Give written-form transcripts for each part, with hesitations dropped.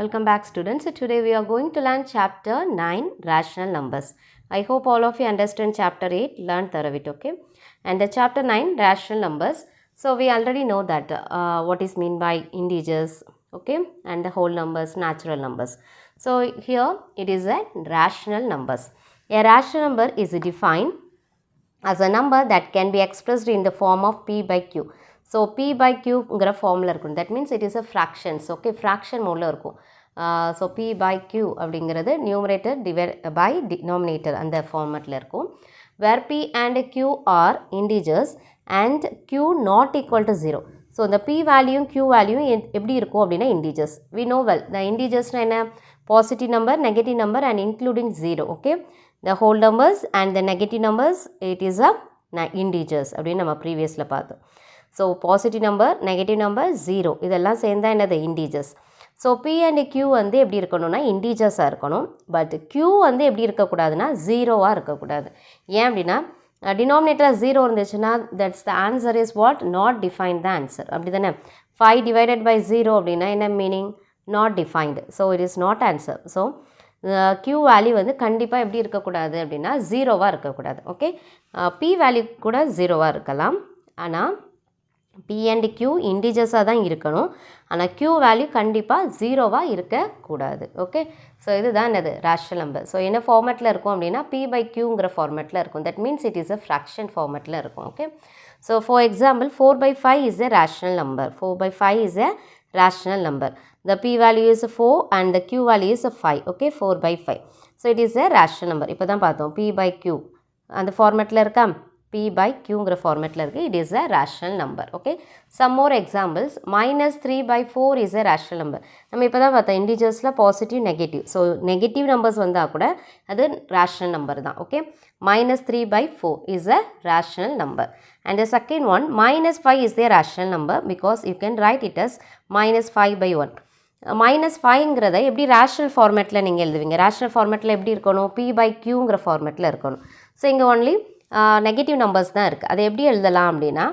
Welcome back students. Today we are going to learn chapter 9 rational numbers. I hope all of you understand chapter 8 learn thoroughly, okay? And the chapter 9 rational numbers. So we already know that what is mean by integers, okay? And the whole numbers, natural numbers. So here it is a rational numbers. A rational number is defined as a number that can be expressed in the form of p by q. So p by q ங்கிற formula இருக்கும். That means it is a fractions, okay? Fraction மோடில் இருக்கும். So p by q அப்படிங்கிறது numerator divided by denominator அந்த ஃபார்மேட்டில் இருக்கும். Where p and q are integers and q not equal to 0. So the p value q value எப்படி இருக்கும் அப்படின்னா integers. We know well the integers என்ன positive number, negative number and including 0, okay? The whole numbers and the negative numbers it is a integers அப்படின்னு நம்ம ப்ரீவியஸில் பார்த்தோம். So positive number, negative number, 0 இதெல்லாம் சேர்ந்தா என்னது integers. So p and q வந்து எப்படி இருக்கணும்னா இன்டீஜர்ஸாக இருக்கணும். பட் q வந்து எப்படி இருக்கக்கூடாதுன்னா ஜீரோவாக இருக்கக்கூடாது. ஏன் அப்படின்னா டினாமினேட்டர் 0 இருந்துச்சுன்னா that's the answer is what not define the answer. அப்படி தானே 5 டிவைடட் பை 0 அப்படின்னா என்ன meaning not defined. So it is not answer. So q value வந்து கண்டிப்பாக எப்படி இருக்கக்கூடாது அப்படின்னா ஜீரோவாக இருக்கக்கூடாது, ஓகே? p வேல்யூ கூட ஜீரோவாக இருக்கலாம், ஆனால் p and q இன்டிஜர்ஸாக தான் இருக்கணும். ஆனால் q வேல்யூ கண்டிப்பாக ஜீரோவாக இருக்கக்கூடாது, ஓகே? ஸோ இதுதான் என்னது ரேஷனல் நம்பர். ஸோ என்ன ஃபார்மேட்டில் இருக்கும் அப்படின்னா p by qங்கிற ஃபார்மேட்டில் இருக்கும். That means it is a fraction ஃபார்மேட்டில் இருக்கும், okay? So for example 4/5 is a rational number. 4/5 is a rational number. The p value is 4 and the q value is 5, okay? 4/5. So it is a rational number. இப்போ தான் பார்த்தோம் p by q அந்த ஃபார்மேட்டில் இருக்கா, p by qங்கிற ஃபார்மேட்டில் இருக்குது. it is a rational number, okay? Some more examples. -3/4 is a rational number. நம்ம இப்போ தான் பார்த்தோம் இன்டிஜர்ஸில் positive negative. So negative numbers வந்தால் கூட அது rational number தான், okay? -3/4 is a rational number. And the second one, -5 is a rational number because you can write it as -5/1. -5ங்கிறத எப்படி ரேஷனல் ஃபார்மேட்டில் நீங்கள் எழுதுவீங்க? ரேஷனல் ஃபார்மேட்டில் எப்படி இருக்கணும்? p by qங்கிற ஃபார்மேட்டில் இருக்கணும். ஸோ இங்கே ஒன்லி நெகட்டிவ் நம்பர்ஸ் தான் இருக்குது. அதை எப்படி எழுதலாம் அப்படின்னா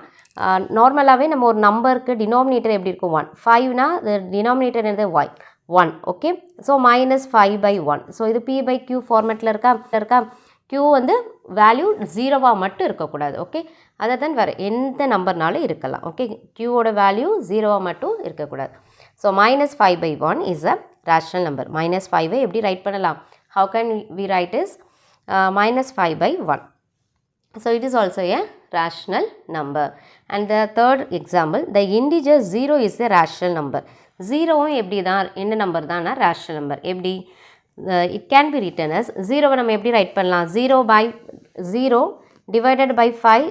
நார்மலாகவே நம்ம ஒரு நம்பருக்கு டினாமினேட்டர் எப்படி இருக்கும் 1. 5னா டினாமினேட்டர் என்னது 1, ஓகே? ஸோ -5/1. ஸோ இது p by q ஃபார்மேட்டில் இருக்கா q வந்து வேல்யூ ஜீரோவாக மட்டும் இருக்கக்கூடாது, ஓகே? அதை தான் வேறு எந்த நம்பர்னாலும் இருக்கலாம், ஓகே? q-ஓட வேல்யூ ஜீரோவாக மட்டும் இருக்கக்கூடாது. So -5/1 is a rational number. -5ஐ எப்படி ரைட் பண்ணலாம்? How can we write is -5/1. So it is also a rational number. And the third example, the integer 0 is a rational number. 0வும் எப்படி தான் என்ன நம்பர் தான்னா rational number. எப்படி it can be written as 0வை நம்ம எப்படி write பண்ணலாம்? 0 divided by 5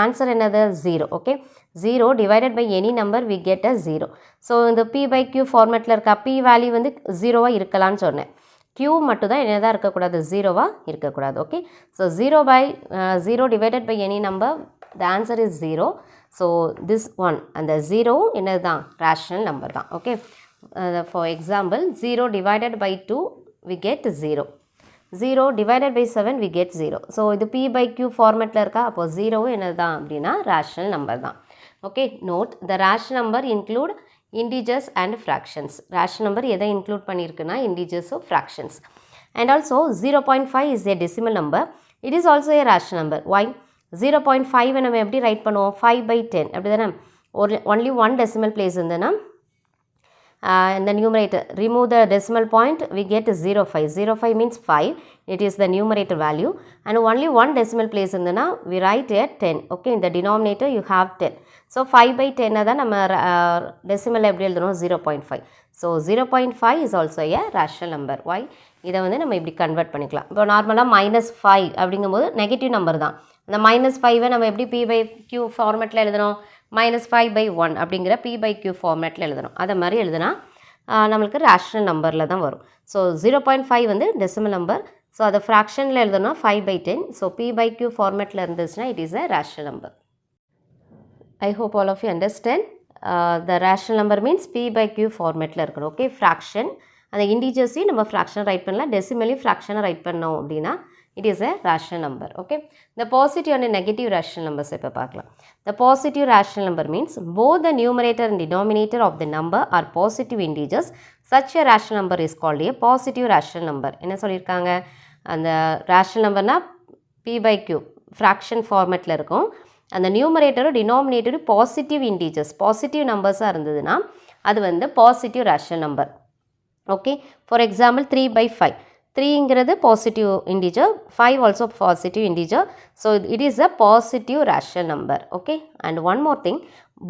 answer என்னது 0, okay? 0 divided by any number we get a 0. So இந்த p by q ஃபார்மேட்டில் இருக்க p வேல்யூ வந்து 0வாக இருக்கலாம்னு சொன்னேன். q மட்டும் தான் என்னதான் இருக்கக்கூடாது ஜீரோவாக இருக்கக்கூடாது, okay? So 0 divided by any number the answer is 0. So this one அந்த 0 என்னது தான் rational number தான், okay? For example 0 divided by 2 we get 0. 0 divided by 7 we get 0. So இது p by q ஃபார்மேட்டில் இருக்கா, அப்போ 0 என்னது தான் அப்படின்னா rational number தான், okay? Note the rational number include integers and fractions. rational number எதை include பண்ணியிருக்குன்னா integers or fractions. And also 0.5 is a decimal number. It is also a rational number. Why? 0.5 நம்ம எப்படி ரைட் பண்ணுவோம்? 5/10 அப்படி தானே? only one decimal place இருந்ததுன்னா in the numerator remove the decimal point we get 0.5. 0.5 means 5. It is the numerator value and only one decimal place இருந்ததுன்னா we write at 10, okay? In the denominator you have 10. So 5/10 தான் நம்ம decimal எப்படி எழுதணும் 0.5. So 0.5 is also a rational number. Why இதை வந்து நம்ம இப்படி convert பண்ணிக்கலாம். இப்போ நார்மலாக -5 அப்படிங்கும்போது நெகட்டிவ் நம்பர் தான். அந்த -5ஐ நம்ம எப்படி p by q ஃபார்மேட்டில் எழுதணும்? -5/1 அப்படிங்கிற p by q ஃபார்மேட்டில் எழுதணும். அதை மாதிரி எழுதுனா நம்மளுக்கு ரேஷனல் நம்பரில் தான் வரும். ஸோ 0.5 வந்து டெசிமல் நம்பர். ஸோ அதை ஃப்ராக்ஷனில் எழுதணும் 5/10. ஸோ p by q ஃபார்மேட்டில் இருந்துச்சுன்னா it is a rational number. I hope all of you understand. The rational number means p by q ஃபார்மேட்டில் இருக்கணும், ஓகே? ஃப்ராக்ஷன் அந்த இன்டிஜர்ஸையும் நம்ம ஃப்ராக்ஷன் ரைட் பண்ணலாம், டெசிமலையும் ஃப்ராக்ஷனை ரைட் பண்ணோம் அப்படின்னா it is a rational number. Okay, the positive and negative rational numbers இப்போ பார்க்கலாம். The positive rational number means both the numerator and denominator of the number are positive integers. Such a rational number is called a positive rational number. என்ன சொல்லியிருக்காங்க, அந்த rational numberனா p by q fraction formatல இருக்கும். அந்த நியூமரேட்டரும் டினாமினேட்டரும் positive integers positive நம்பர்ஸாக இருந்ததுன்னா அது வந்து positive rational number. Okay, for example 3/5 3ங்கிறது positive integer, 5 also positive integer. So it is a positive rational number. Okay, and one more thing,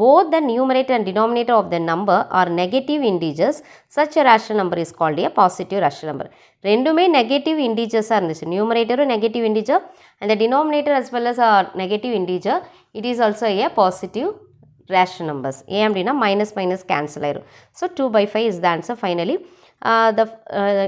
both the numerator and denominator of the number are negative integers. Such a rational number is called a positive rational number. ரெண்டுமே negative இன்டீஜர்ஸாக இருந்துச்சு, நியூமரேட்டரும் negative integer and the denominator as well as a negative integer, it is also a positive rational numbers. ஏன் அப்படின்னா minus minus cancel ஆயிரும். So 2/5 is the answer finally.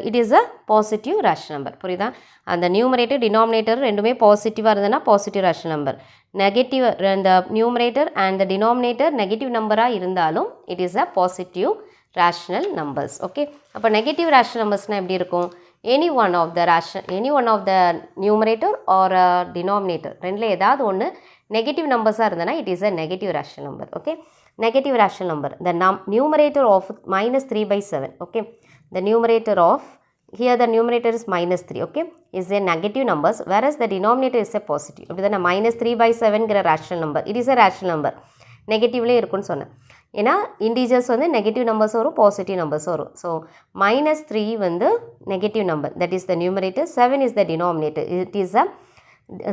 It is a positive rational number. புரியுதா, அந்த numerator denominator ரெண்டுமே பாசிட்டிவாக இருந்ததுன்னா positive rational number, negative இந்த numerator and the denominator negative நம்பராக இருந்தாலும் it is a positive rational numbers. Okay, அப்போ நெகட்டிவ் ரேஷனல் நம்பர்ஸ்னால் எப்படி இருக்கும், any one of the numerator or denominator ரெண்டில் ஏதாவது ஒன்று நெகட்டிவ் நம்பர்ஸாக இருந்ததுன்னா it is a negative rational number. Okay, negative rational number, the numerator of -3/7. Okay, the numerator of, here the numerator is -3, okay, is a negative numbers, whereas the denominator is a positive. அப்படி தானே, -3/7ங்கிற rational number, it is a rational number, நெகட்டிவ்லேயே இருக்குன்னு சொன்னேன். ஏன்னா integers வந்து negative numbers வரும், positive numbers வரும். So -3 வந்து negative number, that is the numerator, 7 is the denominator, it is a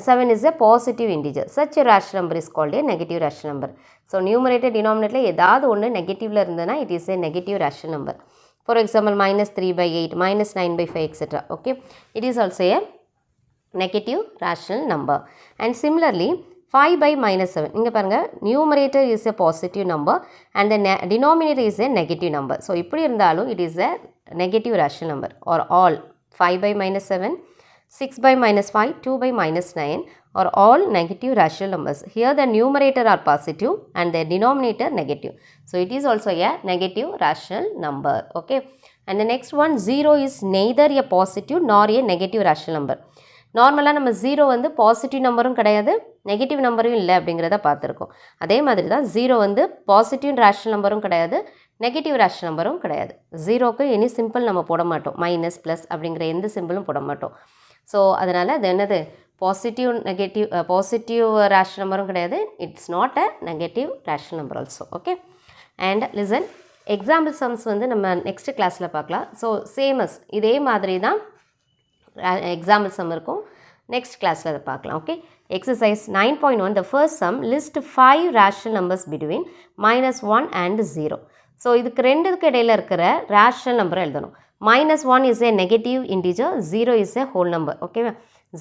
7 is a positive integer. Such a rational number is called a negative rational number. So numerator டினாமினேட்டரில் ஏதாவது ஒன்று நெகட்டிவில் இருந்ததுன்னா it is a negative rational number. For example, -3/8, -9/5, etc. Okay, it is also a negative rational number. And similarly, 5/-7. இங்கே பாருங்கள், numerator is a positive number and the denominator is a negative number. So இப்படி இருந்தாலும் it is a negative rational number, or all 5/-7, 6/-5, 2/-9 are all negative rational numbers. Here the numerator are positive and the denominator negative. So it is also a negative rational number. Okay, and the next one, 0 is neither a positive nor a negative rational number. நார்மலாக நம்ம 0 வந்து positive நம்பரும் கிடையாது, negative நம்பரும் இல்லை அப்படிங்கிறத பார்த்துருக்கோம். அதே மாதிரி தான் 0 வந்து பாசிட்டிவ் ரேஷனல் நம்பரும் கிடையாது, நெகட்டிவ் ரேஷனல் நம்பரும் கிடையாது. 0க்கு எனி சிம்பிள் நம்ம போட மாட்டோம், மைனஸ் ப்ளஸ் அப்படிங்கிற எந்த சிம்பிளும் போட மாட்டோம். ஸோ அதனால் அது என்னது, பாசிட்டிவ் ரேஷனல் நம்பரும் கிடையாது, it's not a negative rational number also. Okay, and listen, example sums வந்து நம்ம நெக்ஸ்ட் கிளாஸில் பார்க்கலாம். ஸோ சேமஸ் இதே மாதிரி தான் எக்ஸாம்பிள் சம் இருக்கும், நெக்ஸ்ட் கிளாஸில் அதை பார்க்கலாம். Okay, exercise 9.1, the first sum list 5 rational numbers between -1 and 0. So இதுக்கு ரெண்டுக்கு இடையில் இருக்கிற ரேஷனல் நம்பரை எழுதணும். -1 is a negative integer, 0 is a whole number. ஓகேவா,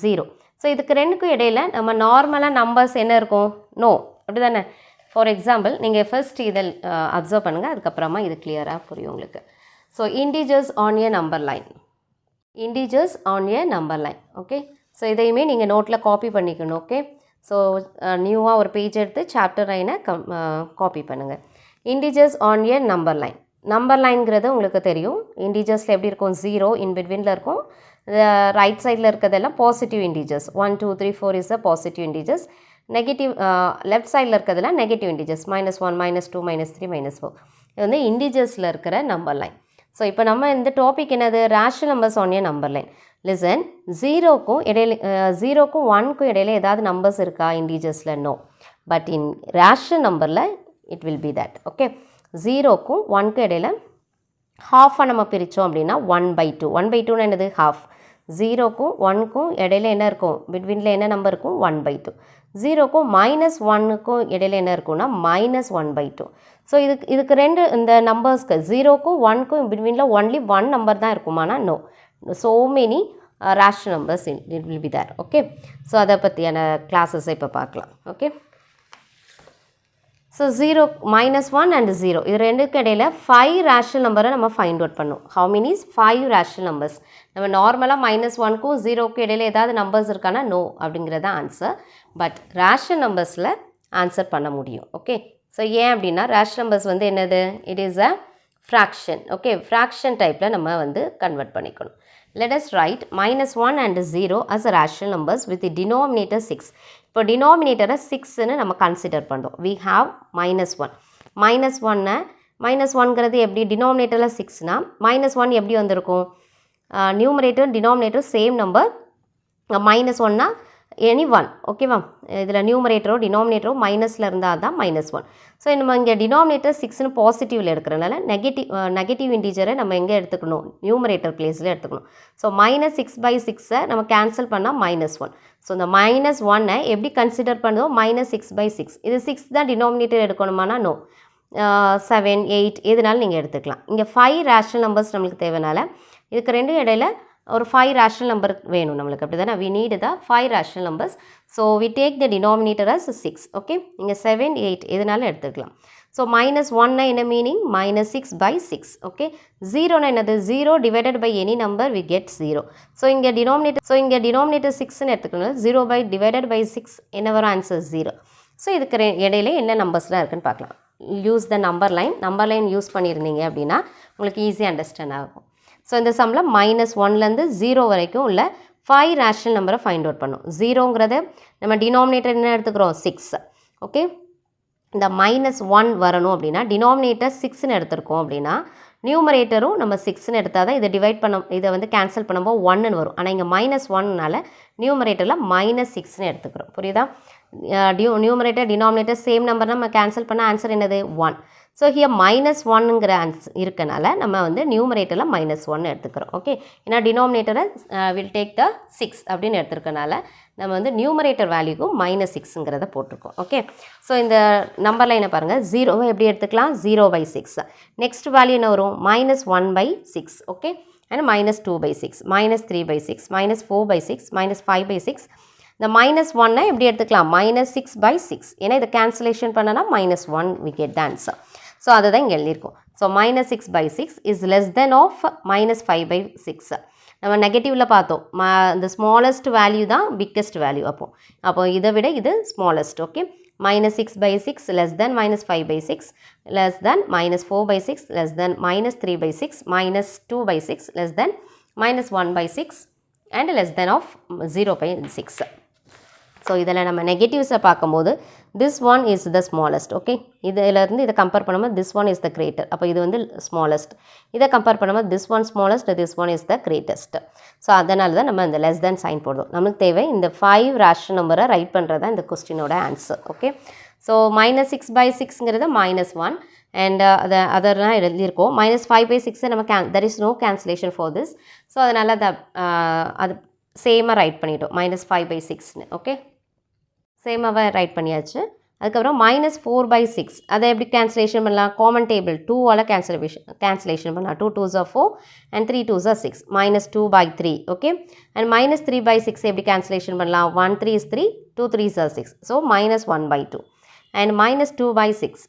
0. ஸோ இதுக்கு ரெண்டுக்கும் இடையில் நம்ம நார்மலாக நம்பர்ஸ் என்ன இருக்கும், நோ, அப்படி தானே. ஃபார் எக்ஸாம்பிள் நீங்கள் ஃபர்ஸ்ட் இதில் அப்சர்வ் பண்ணுங்கள், அதுக்கப்புறமா இது கிளியராக புரியும் உங்களுக்கு. So integers on a number line, integers on a number line. Okay, so இதையுமே நீங்கள் நோட்டில் காப்பி பண்ணிக்கணும். ஓகே, ஸோ நியூவாக ஒரு பேஜ் எடுத்து சாப்டர் 9 காப்பி பண்ணுங்கள். Integers on a number line, number லைன்ங்கிறது உங்களுக்கு தெரியும், இன்டீஜர்ஸில் எப்படி இருக்கும், 0 இன் பிட்வீனில் இருக்கும், ரைட் சைடில் இருக்கிறதெல்லாம் positive integers, 1 2 3 4 is a positive integers, negative left சைடில் இருக்கிறதெல்லாம் நெகட்டிவ் இன்டீஜர்ஸ், -1 -2 -3 -4. இது வந்து இன்டீஜர்ஸில் இருக்கிற நம்பர் லைன். ஸோ இப்போ நம்ம இந்த டாபிக் என்னது, rational numbers on a number line. Listen, 0க்கும் இடையில 0க்கும் 1க்கும் இடையில ஏதாவது நம்பர்ஸ் இருக்கா இன்டீஜர்ஸில், நோ, பட் இன் ரேஷனல் நம்பரில் it will be that. Okay, 0க்கும் 1க்கும் இடையில ஹாஃபாக நம்ம பிரித்தோம் அப்படின்னா 1/2. 1/2னா என்னது, ஹாஃப். 0க்கும் 1க்கும் இடையில என்ன இருக்கும், பிட்வீனில் என்ன நம்பர் இருக்கும், 1/2. 0க்கும் -1க்கும் இடையில என்ன இருக்கும்னா -1/2. ஸோ இதுக்கு ரெண்டு இந்த நம்பர்ஸ்க்கு 0க்கும் 1க்கும் பிட்வீனில் ஒன்லி 1 நம்பர் தான் இருக்குமானா no, so many rational numbers it will be there. Okay, so அதை பற்றியான கிளாஸஸை இப்போ பார்க்கலாம். ஓகே, ஸோ 0 -1 and 0 இது ரெண்டுக்கு இடையில் 5 ரேஷனல் நம்பரை நம்ம ஃபைண்ட் அவுட் பண்ணோம். How many is 5 rational numbers. நம்ம நார்மலாக -1க்கும் 0க்கும் இடையில் ஏதாவது நம்பர்ஸ் இருக்கானா நோ அப்படிங்கிறத ஆன்சர், பட் ரேஷனல் நம்பர்ஸில் ஆன்சர் பண்ண முடியும். ஓகே, ஸோ ஏன் அப்படின்னா ரேஷனல் நம்பர்ஸ் வந்து என்னது, it is a fraction. Okay, fraction type la நம்ம வந்து convert பண்ணிக்கணும். Let us write -1 and 0 as rational numbers with the denominator 6. இப்போ denominator 6 ன்னு நம்ம consider பண்ணுறோம். We have -1. -1ங்கிறது எப்படி denominatorல 6னா -1 எப்படி வந்திருக்கும் numerator denominator same number -1னா எனி ஒன் ஓகேவா இதில் நியூமரேட்டரோ டினாமினேட்டரோ மைனஸில் இருந்தால் தான் -1 ஸோ நம்ம இங்கே டினாமினேட்டர் 6ன்னு பாசிட்டிவில் எடுக்கிறனால நெகட்டிவ் இன்டீஜரை நம்ம எங்கே எடுத்துக்கணும் நியூமரேட்டர் பிளேஸில் எடுத்துக்கணும் ஸோ -6/6 நம்ம கேன்சல் பண்ணால் -1 ஸோ இந்த -1 எப்படி கன்சிடர் பண்ணுறோம் -6/6 இது 6 தான் டினாமினேட்டர் எடுக்கணுமானா நோ 7 8 எதுனாலும் நீங்கள் எடுத்துக்கலாம் இங்கே 5 ரேஷனல் நம்பர்ஸ் நம்மளுக்கு தேவைனால இதுக்கு ரெண்டு இடையில ஒரு 5 ரேஷனல் நம்பர் வேணும் நம்மளுக்கு அப்படி தானே we need the 5 rational numbers so we take the denominator as 6 okay இங்கே 7 8 எதுனாலும் எடுத்துக்கலாம் ஸோ -1 என்ன மீனிங் -6/6 okay 0 என்னது 0 divided by any number we get 0 so இங்கே denominator 6ன்னு எடுத்துக்கணும் 0 divided by 6 என்ன வரும் ஆன்சர் 0 ஸோ இதுக்கு இடையில என்ன நம்பர்ஸ்லாம் இருக்குன்னு பார்க்கலாம் use the number line use பண்ணியிருந்தீங்க அப்படின்னா உங்களுக்கு ஈஸியாக அண்டர்ஸ்டாண்ட் ஆகும் ஸோ இந்த சம்மில் -1லேருந்து 0 வரைக்கும் உள்ள 5 ரேஷனல் நம்பரை ஃபைண்ட் அவுட் பண்ணும் 0ங்கிறது நம்ம டினாமினேட்டர் என்ன எடுத்துக்கிறோம் 6 ஓகே இந்த -1 வரணும் அப்படின்னா டினாமினேட்டர் 6ன்னு எடுத்துருக்கோம் அப்படின்னா நியூமரேட்டரும் நம்ம 6ன்னு எடுத்தால் தான் இதை வந்து கேன்சல் பண்ணும்போது 1ன்னு வரும் ஆனால் இங்கே -1னால நியூமரேட்டரில் -6ன்னு எடுத்துக்கிறோம் புரியுதா நியூமரேட்டர் டினாமினேட்டர் சேம் நம்பர் நம்ம கேன்சல் பண்ண ஆன்சர் என்னது 1 ஸோ ஹியர் -1ங்கிற ஆன்சர் இருக்கனால நம்ம வந்து நியூமரேட்டரில் -1 எடுத்துக்கிறோம் ஓகே ஏன்னா டினாமினேட்டரை வில் டேக் த 6 அப்படின்னு எடுத்துருக்கனால நம்ம வந்து நியூமரேட்டர் வேல்யூக்கும் -6ங்கிறத போட்டிருக்கோம் ஓகே ஸோ இந்த நம்பர் லைனை பாருங்கள் 0 எப்படி எடுத்துக்கலாம் 0/6 நெக்ஸ்ட் வேல்யூ என்ன வரும் -1/6 ஓகே அண்ட் -2/6 -3/6 -4/6 -5/6 இந்த -1 எப்படி எடுத்துக்கலாம் -6/6 ஏன்னா இதை கேன்சலேஷன் பண்ணனா -1 we get the answer so அதை தான் இங்கே எழுதியிருக்கோம் so -6/6 is less than of -5/6 நம்ம நெகட்டிவில் பார்த்தோம் இந்த ஸ்மாலஸ்ட் வேல்யூ தான் பிக்கஸ்ட் வேல்யூ அப்போ இதை விட இது smallest okay -6/6 less than -5/6 less than -4/6 less than -3/6 -2/6 less than -1/6 and less than of 0/6 so இதில் நம்ம நெகட்டிவ்ஸை பார்க்கும்போது this one is the smallest okay இதிலேருந்து இதை கம்பேர் பண்ணும்போது this one is the greater அப்போ இது வந்து ஸ்மாலஸ்ட் இதை கம்பேர் பண்ணும்போது this one smallest this one is the greatest so அதனால தான் நம்ம இந்த லெஸ் தேன் சைன் போடுறோம் நமக்கு தேவை இந்த 5 ரேஷனல் நம்பரை ரைட் பண்ணுறது தான் இந்த கொஸ்டினோட ஆன்சர் ஓகே ஸோ -6/6ங்கிறது -1 அண்ட் அதெல்லாம் எழுதியிருக்கோம் -5/6 நம்ம there is no cancellation for this so அதனால் அது சேமாக ரைட் பண்ணிட்டோம் -5/6ன்னு ஓகே சேமாகவே ரைட் பண்ணியாச்சு அதுக்கப்புறம் -4/6 அதை எப்படி கேன்சலேஷன் பண்ணலாம் காமன் டேபிள் 2ஆல் கேன்சலேஷன் பண்ணலாம் 2 2s are 4 and 3 2s are 6 -2/3 okay and -3/6 எப்படி கேன்சலேஷன் பண்ணலாம் 1 3 is 3 2 3s are 6 so -1/2 and -2/6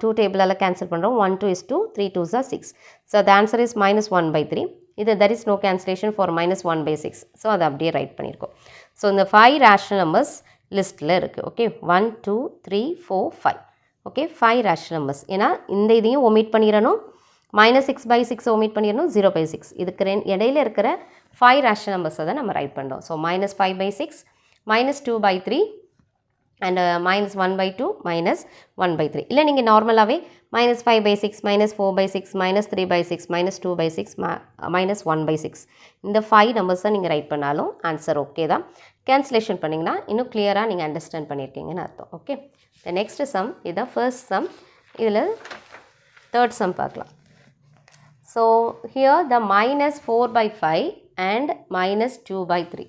2 டேபிளால் கேன்சல் பண்ணுறோம் 1 2 is 2 3 2s are 6 so the answer is -1/3 இது there is no cancellation for -1/6 so அதை அப்படியே right பண்ணியிருக்கோம் so இந்த 5 ரேஷனல் நம்பர்ஸ் லிஸ்ட்டில் இருக்குது ஓகே 1 2 3 4 5 ஓகே 5 ரேஷனல் நம்பர்ஸ் ஏன்னா இந்த இதையும் ஒமிட் பண்ணிடணும் -6/6 ஒமிட் பண்ணிடணும் 0/6 இதுக்கு இடையில இருக்கிற 5 ரேஷனல் நம்பர்ஸை தான் நம்ம ரைட் பண்ணுறோம் ஸோ -5/6 -2/3 and -1/2 -1/3 இல்லை நீங்கள் நார்மலாகவே -5/6 -4/6 -3/6 -2/6 -1/6 இந்த 5 நம்பர்ஸை நீங்கள் ரைட் பண்ணாலும் ஆன்சர் ஓகே தான் கேன்சலேஷன் பண்ணிங்கன்னா இன்னும் கிளியராக நீங்கள் அண்டர்ஸ்டாண்ட் பண்ணியிருக்கீங்கன்னு அர்த்தம் ஓகே த நெக்ஸ்ட் சம் இதுதான் ஃபர்ஸ்ட் சம் இதில் தேர்ட் சம் பார்க்கலாம் so here the -4/5 and -2/3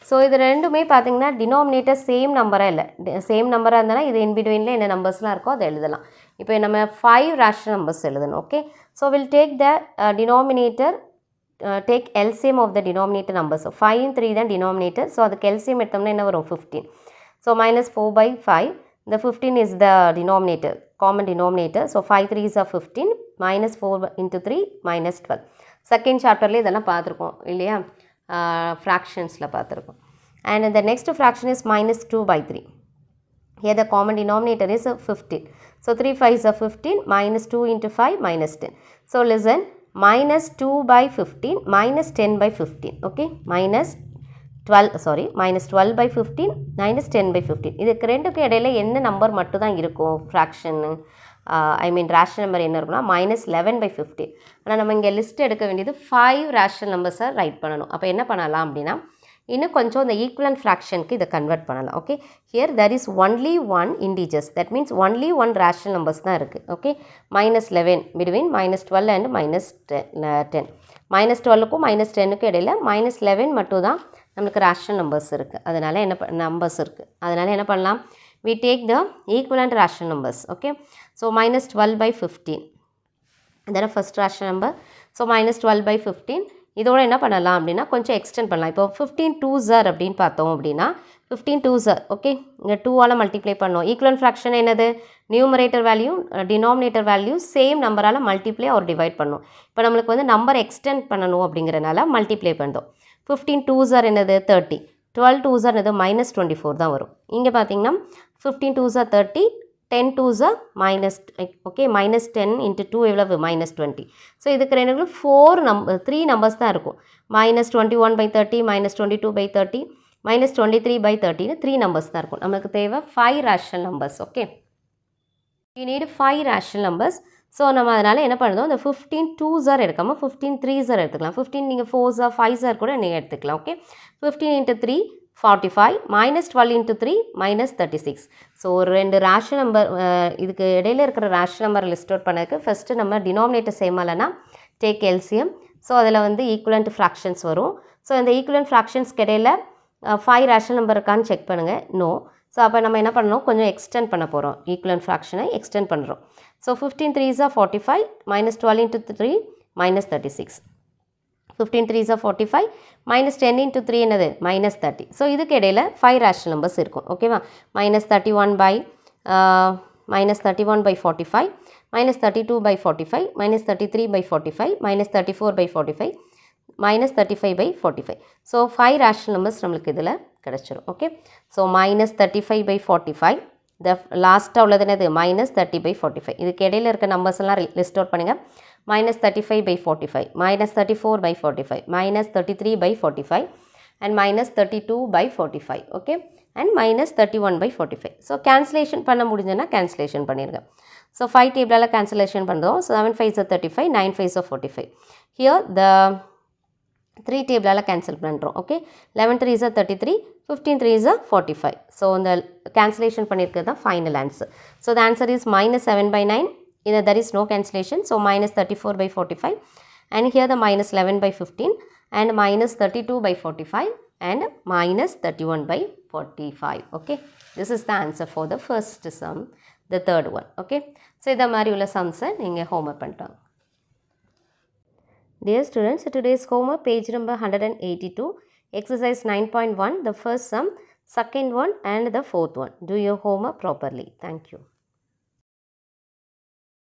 so இது ரெண்டுமே பார்த்தீங்கன்னா டினாமினேட்டர் சேம் நம்பராக இல்லை சேம் நம்பராக இருந்தாலும் இது இன்பிட்வீனில் என்ன நம்பர்ஸ்லாம் இருக்கோ அதை எழுதலாம் இப்போ நம்ம 5 ரேஷனல் நம்பர்ஸ் எழுதணும் okay so will take the denominator take LCM of the denominator numbers 5 and 3 தான் டினாமினேட்டர் ஸோ அதுக்கு LCM எடுத்தோம்னா என்ன வரும் 15 ஸோ -4/5 இந்த 15 is the denominator common denominator so 5 3s are 15 -4 into 3 -12 second சாப்டர்லேயே இதெல்லாம் பார்த்துருக்கோம் இல்லையா ஃப்ராக்ஷன்ஸில் பார்த்துருக்கோம் and the next fraction is -2/3 here the common denominator is 15 So 3 5s are 15, minus 2 into 5, minus 10. So listen, minus 2 by 15, minus 10 by 15, okay, minus 12 by 15, minus 10 by 15. இதுக்கு ரெண்டுக்கு இடையில என்ன number மட்டும் தான் இருக்கும் ஃப்ராக்ஷன்னு, ரேஷனல் நம்பர் என்ன இருக்குன்னா minus 11 by 15. ஆனால் நம்ம இங்கே லிஸ்ட் எடுக்க வேண்டியது 5 ரேஷனல் நம்பர்ஸை ரைட் பண்ணணும். அப்போ என்ன பண்ணலாம் அப்படின்னா இன்னும் கொஞ்சம் இந்த ஈக்குவலன்ட் ஃப்ராக்ஷனுக்கு இதை கன்வெர்ட் பண்ணலாம். Okay, here there is only one integers, that means only one rational numbers தான் இருக்குது. Okay, minus 11 between minus 12 and minus 10. minus 12க்கும் minus 10க்கும் இடையில minus 11 மட்டும் தான் நம்மளுக்கு ரேஷனல் நம்பர்ஸ் இருக்குது. அதனால் என்ன பண்ணலாம், we take the equivalent rational numbers. Okay, so minus 12 by 15, then first rational number. So minus 12 by 15, இதோட என்ன பண்ணலாம் அப்படின்னா கொஞ்சம் எக்ஸ்டெண்ட் பண்ணலாம். இப்போ 15 2s அப்படின்னு பார்த்தோம் அப்படின்னா 15 2s, ஓகே, இங்கே 2ஆல் மல்டிப்ளை பண்ணோம். ஈக்குவலன்ட் ஃப்ராக்ஷன் என்னது, numerator value denominator value same நம்பரால் மல்டிப்ளை ஆர் டிவைட் பண்ணோம். இப்போ நம்மளுக்கு வந்து நம்பர் எக்ஸ்டெண்ட் பண்ணணும் அப்படிங்கிறனால மல்டிப்ளை பண்ணோம். 15 2s என்னது 30, 12 2s என்னது minus 24 தான் வரும். இங்கே பார்த்தீங்கன்னா 15 2s 30, 10 2s minus, okay, minus 10 into 2 எவ்வளவு minus 20. ஸோ இதுக்கு ரெண்டு 3 நம்பர்ஸ் தான் இருக்கும். minus 21 by 30, minus 22 by 30, minus 23 by 30, 3 numbers தான் இருக்கும். நமக்கு தேவை 5 rational numbers. Okay, you need 5 rational numbers. So நம்ம அதனால் என்ன பண்ணுறோம், இந்த 15 2s எடுக்காமல் 15 3s எடுத்துக்கலாம். 15 நீங்கள் 4s 5s கூட நீங்கள் எடுத்துக்கலாம். Okay, 15 into 3 45, minus 12 into 3 minus 36. So ஒரு ரெண்டு ரேஷனல் நம்பர், இதுக்கு இடையில இருக்கிற ரேஷனல் நம்பர் லிஸ்ட் அவுட் பண்ணதுக்கு ஃபஸ்ட்டு நம்ம டினாமினேட்டர் சேம் இல்லைனா டேக் எல்சிஎம். ஸோ அதில் வந்து ஈக்குவலண்ட் ஃப்ராக்ஷன்ஸ் வரும். ஸோ இந்த ஈக்குவலண்ட் ஃப்ராக்ஷன்ஸ்க்கு இடையில 5 ரேஷனல் நம்பர் இருக்கான்னு செக் பண்ணுங்கள். நோ. ஸோ அப்போ நம்ம என்ன பண்ணணும், கொஞ்சம் எக்ஸ்டெண்ட் பண்ண போகிறோம், ஈக்குவலண்ட் ஃப்ராக்ஷனை எக்ஸ்டெண்ட் பண்ணுறோம். So 15 3s 45, minus 12 into 3 minus 36. 15 3s 45, minus 10 into 3 என்னது minus 30. ஸோ இதுக்கு இடையில 5 ரேஷனல் நம்பர்ஸ் இருக்கும். ஓகேவா, minus 31 by 45, minus 32 by 45, minus 33 by 45, minus 34 by 45, minus 35 by 45. So 5 rational numbers நம்மளுக்கு இதில் கிடச்சிரும். Okay, so minus 35 by 45, the லாஸ்ட்டாக உள்ளது என்னது minus 30 by 45. இதுக்கு இடையில இருக்க நம்பர்ஸ் எல்லாம் லிஸ்ட் அவுட் பண்ணுங்கள். minus 35 by 45, minus 34 by 45, minus 33 by 45, and minus 32 by 45. Okay, and minus 31 by 45. So cancellation பண்ண முடிஞ்சதுன்னா கேன்சலேஷன் பண்ணிடுங்க. ஸோ 5 டேபிளால் கேன்சலேஷன் பண்ணுறோம். 7 5s 35, 9 5s 45. Here the 3 டேபிளால் cancel பண்ணுறோம். Okay, 11 3s 33, 15 3s 45. ஸோ இந்த கேன்சலேஷன் பண்ணியிருக்கிறது தான் final answer. So the answer is minus 7 by 9. There is no cancellation, so minus 34 by 45, and here the minus 11 by 15, and minus 32 by 45, and minus 31 by 45. Okay, this is the answer for the first sum, the third one. Okay, so idha mari ulla sums neenga homework pannitaanga. Dear students, today's homework page number 182, exercise 9.1, the first sum, second one and the fourth one. Do your homework properly. Thank you.